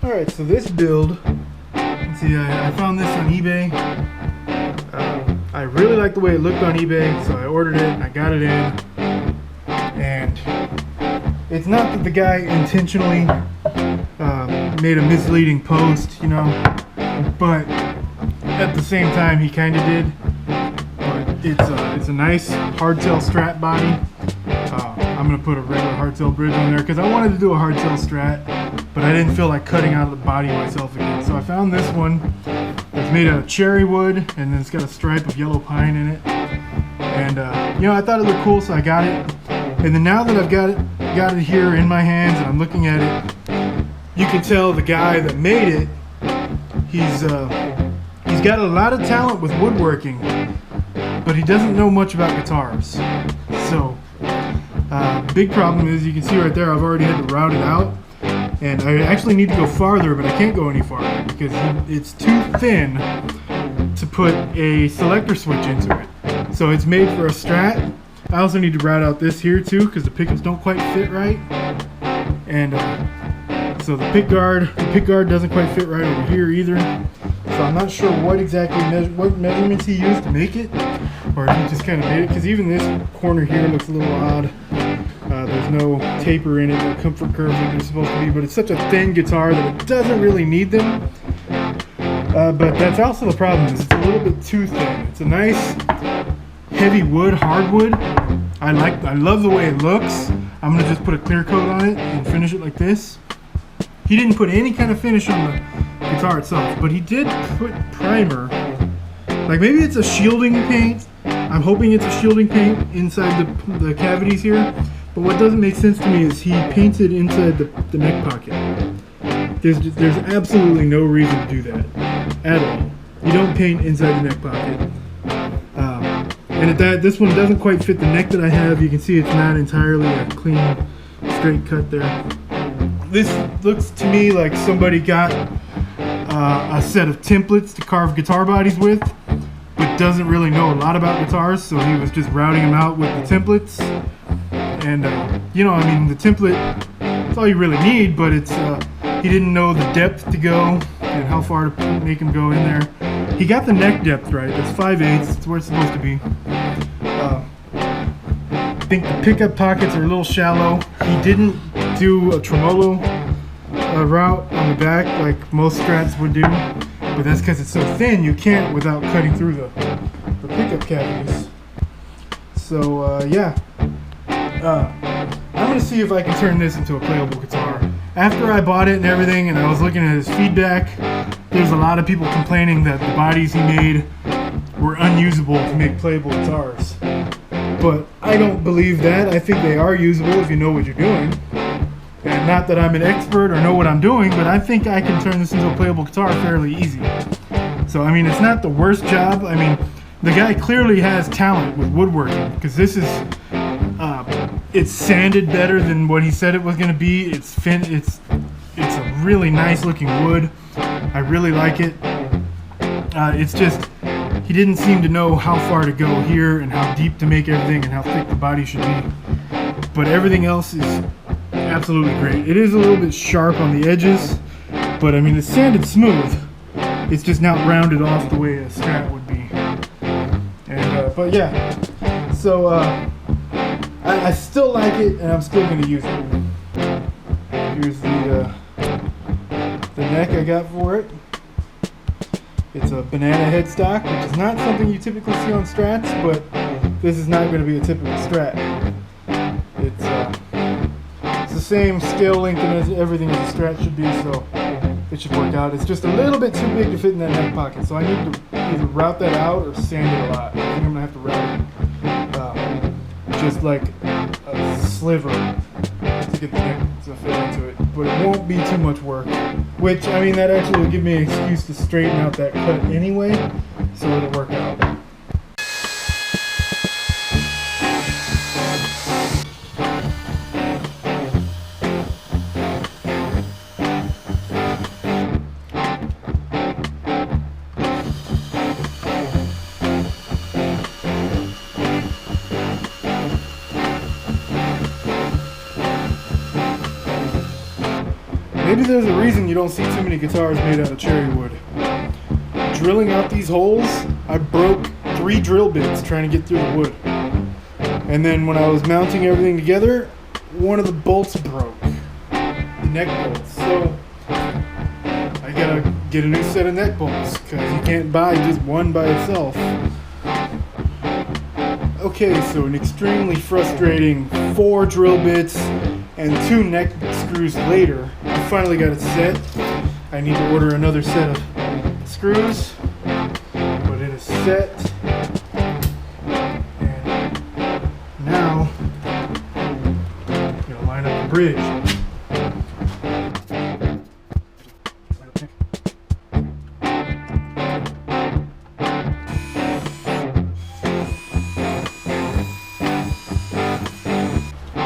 Alright, so this build, let's see, I found this on eBay. I really liked the way it looked on eBay, so I ordered it, I got it in. And it's not that the guy intentionally made a misleading post, you know, but at the same time he kind of did. But it's a nice hardtail strap body. I'm going to put a regular hardtail bridge on there because I wanted to do a hardtail strat, but I didn't feel like cutting out of the body myself again. So I found this one that's made out of cherry wood, and then it's got a stripe of yellow pine in it. And you know, I thought it looked cool, so I got it. And then now that I've got it here in my hands and I'm looking at it, you can tell the guy that made it, he's got a lot of talent with woodworking, but he doesn't know much about guitars. So big problem is, you can see right there, I've already had to route it out, and I actually need to go farther, but I can't go any farther because it's too thin to put a selector switch into it. So it's made for a Strat. I also need to route out this here too because the pickups don't quite fit right, and so the pick guard doesn't quite fit right over here either. So I'm not sure what exactly what measurements he used to make it, or if he just kind of made it, because even this corner here looks a little odd. There's no taper in it, no comfort curves like they're supposed to be, but it's such a thin guitar that it doesn't really need them. But that's also the problem, is it's a little bit too thin. It's a nice heavy wood, hardwood. I love the way it looks. I'm gonna just put a clear coat on it and finish it like this. He didn't put any kind of finish on the guitar itself, but he did put primer. Like maybe it's a shielding paint. I'm hoping it's a shielding paint inside the cavities here. But what doesn't make sense to me is he painted inside the neck pocket. There's absolutely no reason to do that at all. You don't paint inside the neck pocket. And at that, this one doesn't quite fit the neck that I have. You can see it's not entirely a clean, straight cut there. This looks to me like somebody got a set of templates to carve guitar bodies with, but doesn't really know a lot about guitars, so he was just routing them out with the templates. And you know, I mean, the template, it's all you really need, but it's he didn't know the depth to go and how far to make him go in there. He got the neck depth right. That's 5/8. It's where it's supposed to be. I think the pickup pockets are a little shallow. He didn't do a tremolo route on the back like most Strats would do, but that's because it's so thin you can't without cutting through the pickup cavities. So yeah. I'm going to see if I can turn this into a playable guitar. After I bought it and everything, and I was looking at his feedback, there's a lot of people complaining that the bodies he made were unusable to make playable guitars. But I don't believe that. I think they are usable if you know what you're doing. And not that I'm an expert or know what I'm doing, but I think I can turn this into a playable guitar fairly easy. So, I mean, it's not the worst job. I mean, the guy clearly has talent with woodworking, because this is... it's sanded better than what he said it was going to be. It's a really nice looking wood. I really like it. It's just he didn't seem to know how far to go here and how deep to make everything and how thick the body should be. But everything else is absolutely great. It is a little bit sharp on the edges, but I mean, it's sanded smooth. It's just not rounded off the way a Strat would be. And but yeah, so I still like it, and I'm still going to use it. Here's the neck I got for it. It's a banana headstock, which is not something you typically see on Strats, but this is not going to be a typical Strat. It's the same scale length as everything as a Strat should be, so it should work out. It's just a little bit too big to fit in that neck pocket, so I need to either route that out or sand it a lot. I think I'm going to have to route it just like a sliver to get the neck to fit into it, but it won't be too much work, which, I mean, that actually will give me an excuse to straighten out that cut anyway, so it'll work out. Maybe maybe there's a reason you don't see too many guitars made out of cherry wood. Drilling out these holes, I broke 3 drill bits trying to get through the wood. And then when I was mounting everything together, one of the bolts broke. The neck bolts. So I gotta get a new set of neck bolts because you can't buy just one by itself. Okay, so an extremely frustrating 4 drill bits and 2 neck screws later, I finally got it set. I need to order another set of screws, but it is set. And now I'm gonna line up the bridge.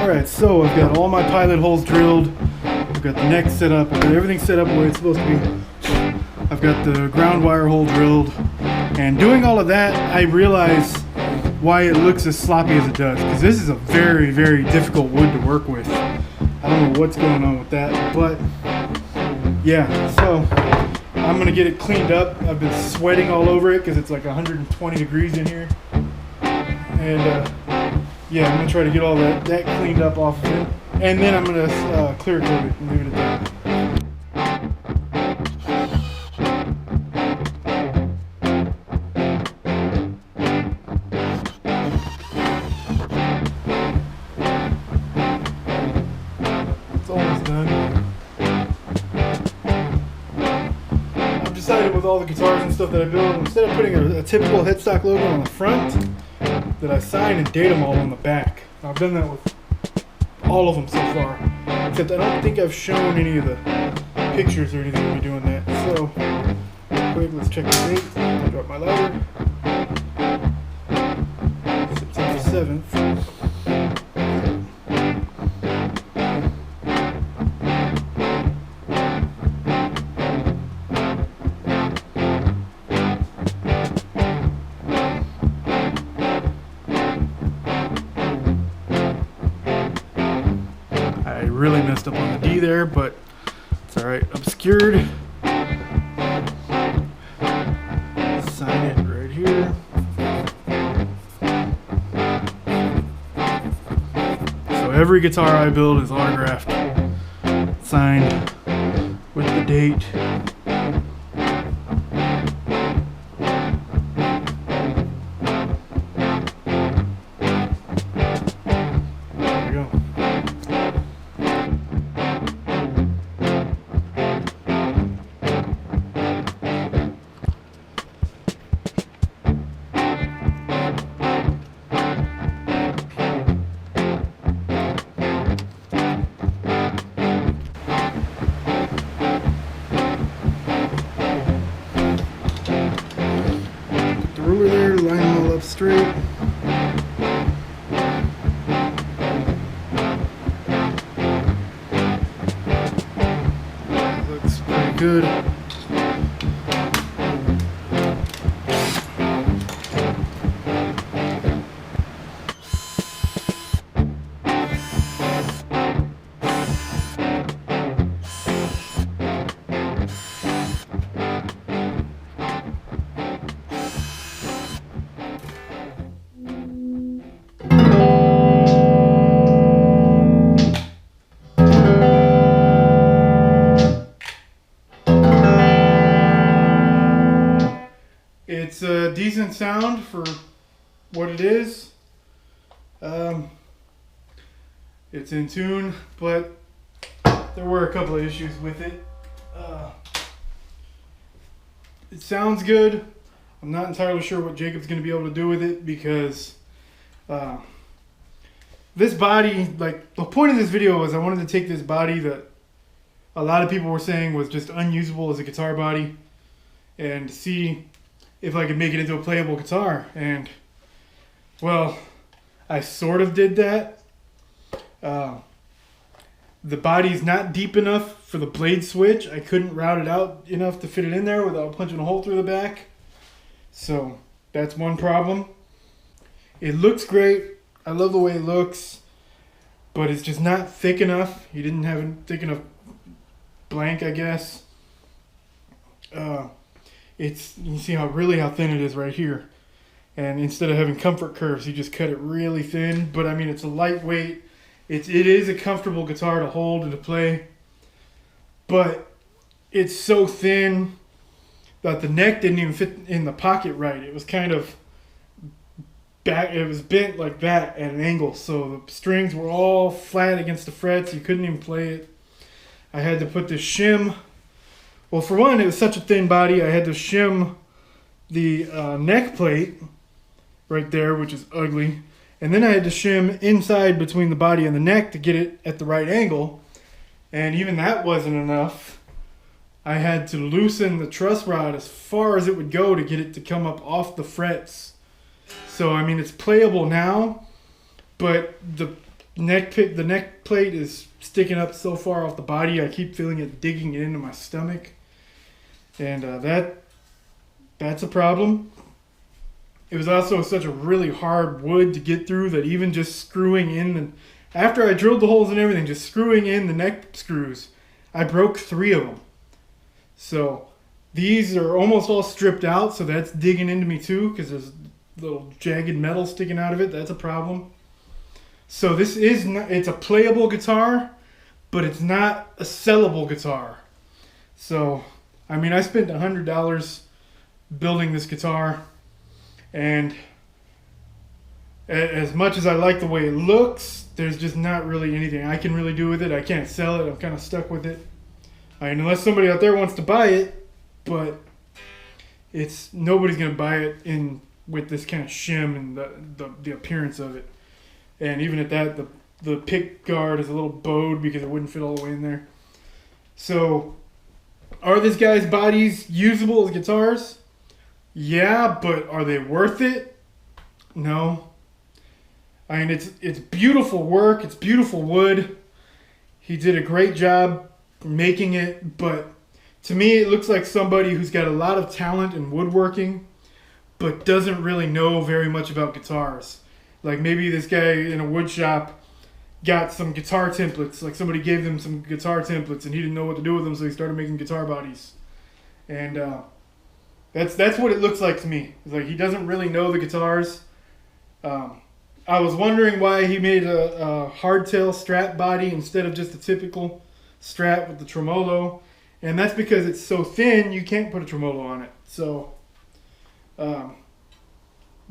Alright, so I've got all my pilot holes drilled, I've got the neck set up, I've got everything set up the way it's supposed to be. I've got the ground wire hole drilled, and doing all of that, I realize why it looks as sloppy as it does, because this is a very, very difficult wood to work with. I don't know what's going on with that, but yeah, so I'm going to get it cleaned up. I've been sweating all over it because it's like 120 degrees in here, and yeah, I'm going to try to get all that cleaned up off of it. And then I'm going to clear coat it and leave it at that. It's almost done. I've decided with all the guitars and stuff that I build, instead of putting a typical headstock logo on the front, that I sign and date them all on the back. I've done that with all of them so far, except I don't think I've shown any of the pictures or anything of me doing that. So, real quick, let's check the date. I dropped my lighter. September 7th. Really messed up on the D there, but it's alright. Obscured. Sign it right here. So every guitar I build is autographed, signed with the date. There we go. Ruler there, line them all up straight. That looks pretty good. It's a decent sound for what it is. It's in tune, but there were a couple of issues with it. It sounds good. I'm not entirely sure what Jacob's going to be able to do with it because this body, like the point of this video was I wanted to take this body that a lot of people were saying was just unusable as a guitar body and see if I could make it into a playable guitar. And well, I sort of did that. The body's not deep enough for the blade switch. I couldn't route it out enough to fit it in there without punching a hole through the back. So that's one problem. It looks great. I love the way it looks, but it's just not thick enough. He didn't have a thick enough blank, I guess. It's, you see how thin it is right here. And instead of having comfort curves, you just cut it really thin. But I mean, it's a lightweight. It is a comfortable guitar to hold and to play. But it's so thin that the neck didn't even fit in the pocket right. It was kind of back. It was bent like that at an angle. So the strings were all flat against the frets. You couldn't even play it. I had to put this shim. Well, for one, it was such a thin body. I had to shim the neck plate right there, which is ugly. And then I had to shim inside between the body and the neck to get it at the right angle. And even that wasn't enough. I had to loosen the truss rod as far as it would go to get it to come up off the frets. So, I mean, it's playable now, but the neck plate is sticking up so far off the body, I keep feeling it digging into my stomach. And that's a problem. It was also such a really hard wood to get through that even just screwing in after I drilled the holes and everything, just screwing in the neck screws, I broke 3 of them. So these are almost all stripped out, so that's digging into me too, because there's little jagged metal sticking out of it. That's a problem. So this is not, it's a playable guitar, but it's not a sellable guitar. So, I mean, I spent $100 building this guitar, and as much as I like the way it looks, there's just not really anything I can really do with it. I can't sell it. I'm kind of stuck with it. I mean, unless somebody out there wants to buy it, but nobody's gonna buy it with this kind of shim and the appearance of it. And even at that, the pick guard is a little bowed because it wouldn't fit all the way in there. So, are this guy's bodies usable as guitars? Yeah, but are they worth it? No. I mean, it's beautiful work. It's beautiful wood. He did a great job making it, but to me, it looks like somebody who's got a lot of talent in woodworking, but doesn't really know very much about guitars. Like maybe this guy in a wood shop got some guitar templates, like somebody gave them some guitar templates and he didn't know what to do with them, so he started making guitar bodies. And that's what it looks like to me. It's like he doesn't really know the guitars. I was wondering why he made a hardtail strap body instead of just a typical strap with the tremolo, and that's because it's so thin you can't put a tremolo on it. So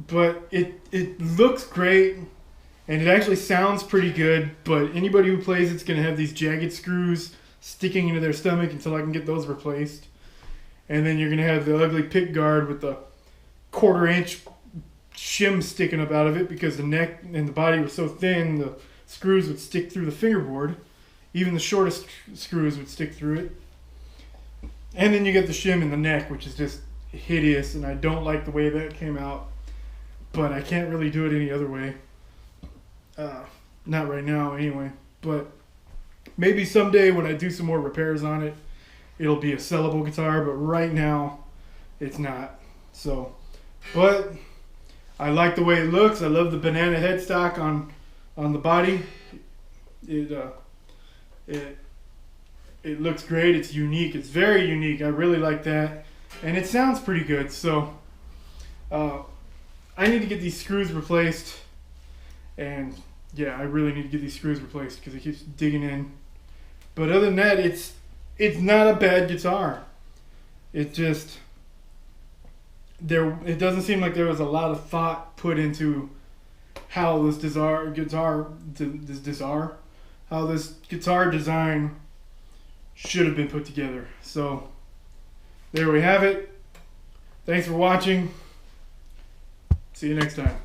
but it looks great and it actually sounds pretty good, but anybody who plays it's going to have these jagged screws sticking into their stomach until I can get those replaced. And then you're going to have the ugly pick guard with the 1/4 inch shim sticking up out of it because the neck and the body were so thin the screws would stick through the fingerboard. Even the shortest screws would stick through it. And then you get the shim in the neck, which is just hideous, and I don't like the way that came out. But I can't really do it any other way. Not right now, anyway. But maybe someday when I do some more repairs on it, it'll be a sellable guitar. But right now, it's not. So, but I like the way it looks. I love the banana headstock on the body. It looks great. It's unique. It's very unique. I really like that. And it sounds pretty good. So I need to get these screws replaced. And yeah, I really need to get these screws replaced because it keeps digging in. But other than that, it's not a bad guitar. It just it doesn't seem like there was a lot of thought put into how this guitar design should have been put together. So there we have it. Thanks for watching. See you next time.